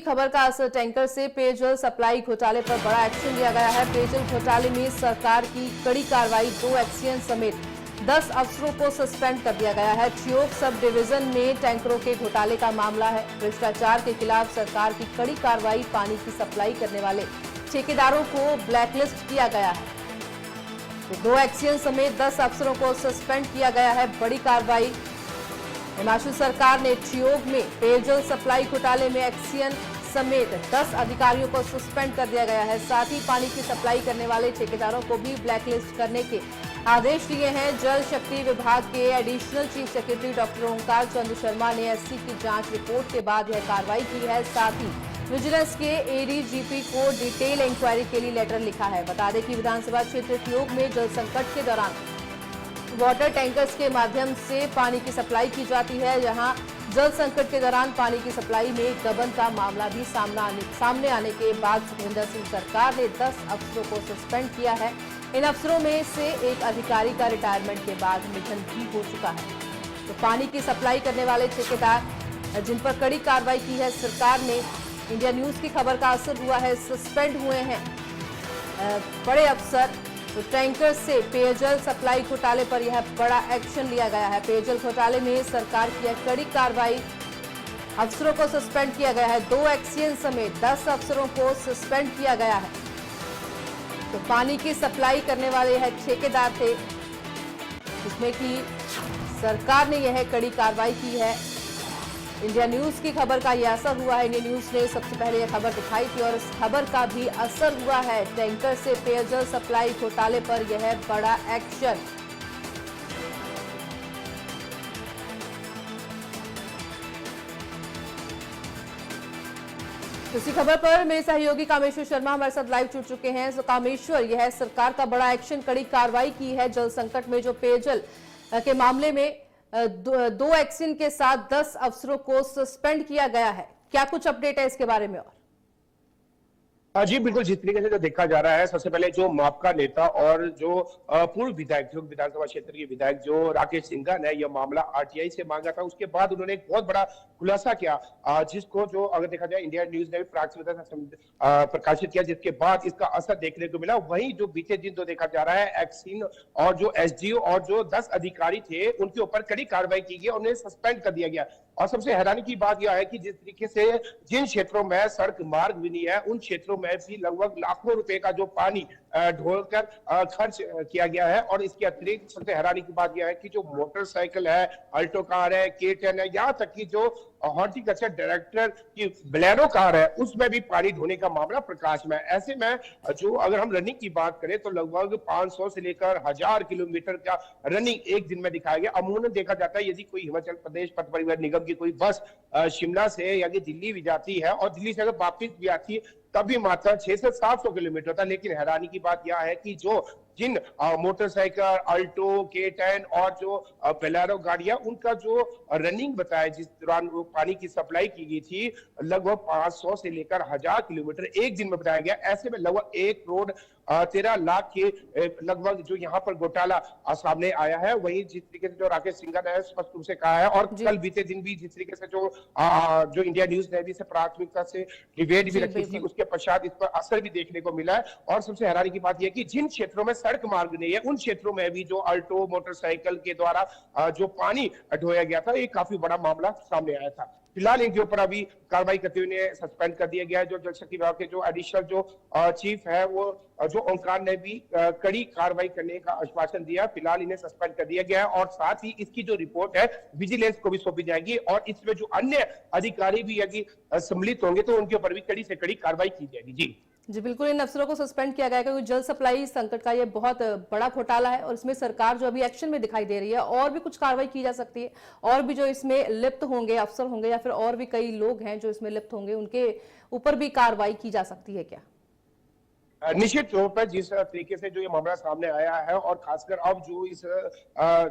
खबर का असर, टैंकर से पेयजल सप्लाई घोटाले पर बड़ा एक्शन लिया गया है। पेयजल घोटाले में सरकार की कड़ी कार्रवाई, 2 एक्सीएन समेत 10 अफसरों को सस्पेंड कर दिया गया है। ठियोग सब डिवीजन में टैंकरों के घोटाले का मामला है। भ्रष्टाचार के खिलाफ सरकार की कड़ी कार्रवाई, पानी की सप्लाई करने वाले ठेकेदारों को ब्लैकलिस्ट किया गया है। तो 2 एक्सीएन समेत 10 अफसरों को सस्पेंड किया गया है। बड़ी कार्रवाई, हिमाचल सरकार ने ठियोग में पेयजल सप्लाई घोटाले में एक्सीएन समेत 10 अधिकारियों को सस्पेंड कर दिया गया है। साथ ही पानी की सप्लाई करने वाले ठेकेदारों को भी ब्लैकलिस्ट करने के आदेश दिए हैं। जल शक्ति विभाग के एडिशनल चीफ सेक्रेटरी डॉक्टर ओंकार चंद्र शर्मा ने एससी की जांच रिपोर्ट के बाद यह कार्रवाई की है। साथ ही विजिलेंस के एडीजीपी को डिटेल इंक्वायरी के लिए लेटर लिखा है। बता दें कि विधानसभा क्षेत्र ठियोग में जल संकट के दौरान वाटर टैंकर्स के माध्यम से पानी की सप्लाई की जाती है। जहां जल संकट के दौरान पानी की सप्लाई में गबन का मामला भी सामने आने के बाद सुखविंदर सिंह सरकार ने 10 अफसरों को सस्पेंड किया है। इन अफसरों में से एक अधिकारी का रिटायरमेंट के बाद निधन भी हो चुका है। तो पानी की सप्लाई करने वाले ठेकेदार जिन पर कड़ी कार्रवाई की है सरकार ने, इंडिया न्यूज की खबर का असर हुआ है, सस्पेंड हुए हैं बड़े अफसर। तो टैंकर से पेयजल सप्लाई घोटाले पर यह बड़ा एक्शन लिया गया है। पेयजल घोटाले में सरकार की कड़ी कार्रवाई, अफसरों को सस्पेंड किया गया है। 2 एक्सीएन समेत 10 अफसरों को सस्पेंड किया गया है। तो पानी की सप्लाई करने वाले यह ठेकेदार थे, जिसमें कि सरकार ने यह कड़ी कार्रवाई की है। इंडिया न्यूज की खबर का यह असर हुआ है। इंडिया न्यूज ने सबसे पहले यह खबर दिखाई थी और इस खबर का भी असर हुआ है। टैंकर से पेयजल सप्लाई घोटाले पर यह बड़ा एक्शन। इसी खबर पर मेरे सहयोगी कामेश्वर शर्मा हमारे साथ लाइव जुड़ चुके हैं। तो कामेश्वर, यह सरकार का बड़ा एक्शन, कड़ी कार्रवाई की है जल संकट में, जो पेयजल के मामले में 2 एक्सीएन के साथ 10 अफसरों को सस्पेंड किया गया है। क्या कुछ अपडेट है इसके बारे में? और जी बिल्कुल, जिस तरीके से जो देखा जा रहा है, सबसे पहले जो माकपा नेता और जो पूर्व विधायक, जो विधानसभा क्षेत्र के विधायक जो राकेश सिंघा ने यह मामला आरटीआई से मांगा था, उसके बाद उन्होंने एक बहुत बड़ा खुलासा किया, जिसको जो अगर देखा जाए इंडिया न्यूज ने भी प्रकाशित किया, जिसके बाद इसका असर देखने को मिला। वहीं जो बीते दिन जो देखा जा रहा है, एक्सीन और जो एसडीओ और जो 10 अधिकारी थे, उनके ऊपर कड़ी कार्रवाई की गई, उन्हें सस्पेंड कर दिया गया। और सबसे हैरानी की बात यह है कि जिस तरीके से जिन क्षेत्रों में सड़क मार्ग भी नहीं है, उन क्षेत्रों में भी लगभग लाखों रुपए का जो पानी ढोलकर खर्च किया गया है। और इसके अतिरिक्त सबसे हैरानी की बात यह है कि जो मोटरसाइकिल है, अल्टो कार है, K10 है, यहाँ तक कि जो हॉर्टिकल्चर डायरेक्टर की बोलेरो कार है, उसमें भी पानी ढोने का मामला प्रकाश में। ऐसे में जो अगर हम रनिंग की बात करें तो लगभग 500 से लेकर 1000 किलोमीटर का रनिंग एक दिन में दिखाया गया। अमूमन देखा जाता है यदि कोई हिमाचल प्रदेश पथ परिवहन निगम की कोई बस शिमला से या दिल्ली भी जाती है और दिल्ली से अगर वापिस भी आती है, तभी मात्र 600 से 700 किलोमीटर था। लेकिन हैरानी की बात यह है कि जो जिन मोटरसाइकिल, अल्टो, K10 और जो बोलेरो गाड़ियां, उनका जो रनिंग बताया जिस दौरान वो पानी की सप्लाई की गई थी, लगभग 500 से लेकर 1000 किलोमीटर एक दिन में बताया गया। ऐसे में लगभग 1 करोड़ 13 लाख के लगभग जो यहाँ पर घोटाला सामने आया है। वहीं जिस तरीके से जो राकेश सिंघा ने स्पष्ट रूप से कहा है, और कल बीते दिन भी जिस तरीके से जो इंडिया न्यूज ने भी इसे प्राथमिकता से डिबेट भी रखी थी, उसके पश्चात इस पर असर भी देखने को मिला है। और सबसे हैरानी की बात यह कि जिन क्षेत्रों में सड़क मार्ग नहीं है, उन क्षेत्रों में भी जो अल्टो मोटरसाइकिल के द्वारा जो पानी ढोया गया था, ये काफी बड़ा मामला सामने आया था। फिलहाल इनके ऊपर अभी कार्रवाई करते हुए सस्पेंड कर दिया गया है। जो जल शक्ति विभाग के जो एडिशनल जो चीफ है, वो जो ओंकार ने भी कड़ी कार्रवाई करने का आश्वासन दिया। फिलहाल इन्हें सस्पेंड कर दिया गया है और साथ ही इसकी जो रिपोर्ट है विजिलेंस को भी सौंपी जाएगी और इसमें जो अन्य अधिकारी भी यदि सम्मिलित होंगे तो उनके ऊपर भी कड़ी से कड़ी कार्रवाई की जाएगी। जी बिल्कुल, इन अफसरों को सस्पेंड किया गया क्योंकि जल सप्लाई संकट का ये बहुत बड़ा घोटाला है और इसमें सरकार जो अभी एक्शन में दिखाई दे रही है, और भी कुछ कार्रवाई की जा सकती है, और भी जो इसमें लिप्त होंगे अफसर होंगे या फिर और भी कई लोग हैं जो इसमें लिप्त होंगे, उनके ऊपर भी कार्रवाई की जा सकती है क्या? निश्चित तौर पर जिस तरीके से जो ये मामला सामने आया है और खासकर अब जो इस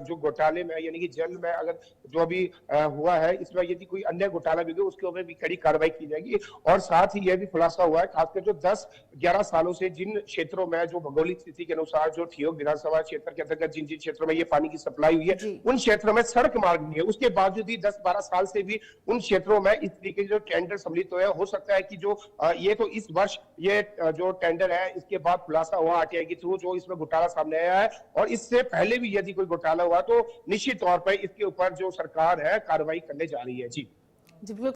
जो घोटाले में यानी कि जल में अगर जो अभी हुआ है इसमें यदि कोई अन्य घोटाला भी हो उसके ऊपर भी कड़ी कार्रवाई की जाएगी। और साथ ही यह भी खुलासा हुआ है खासकर जो 10-11 सालों से जिन क्षेत्रों में जो भौगोलिक स्थिति के अनुसार जो ठियोग विधानसभा क्षेत्र के अंतर्गत जिन जिन क्षेत्रों में ये पानी की सप्लाई हुई है जी। उन क्षेत्रों में सड़क मार्ग नहीं है, उसके बावजूद भी 10-12 साल से भी उन क्षेत्रों में इस तरीके के जो टेंडर सम्मिलित हुए हो सकता है कि जो ये तो इस वर्ष ये जो टेंडर है इसके बाद खुलासा हुआ आरटीआई के थ्रू जो इसमें घोटाला सामने आया है और इससे पहले भी यदि कोई घोटाला हुआ तो निश्चित तौर पर इसके ऊपर जो सरकार है कार्रवाई करने जा रही है। जी जी बिल्कुल।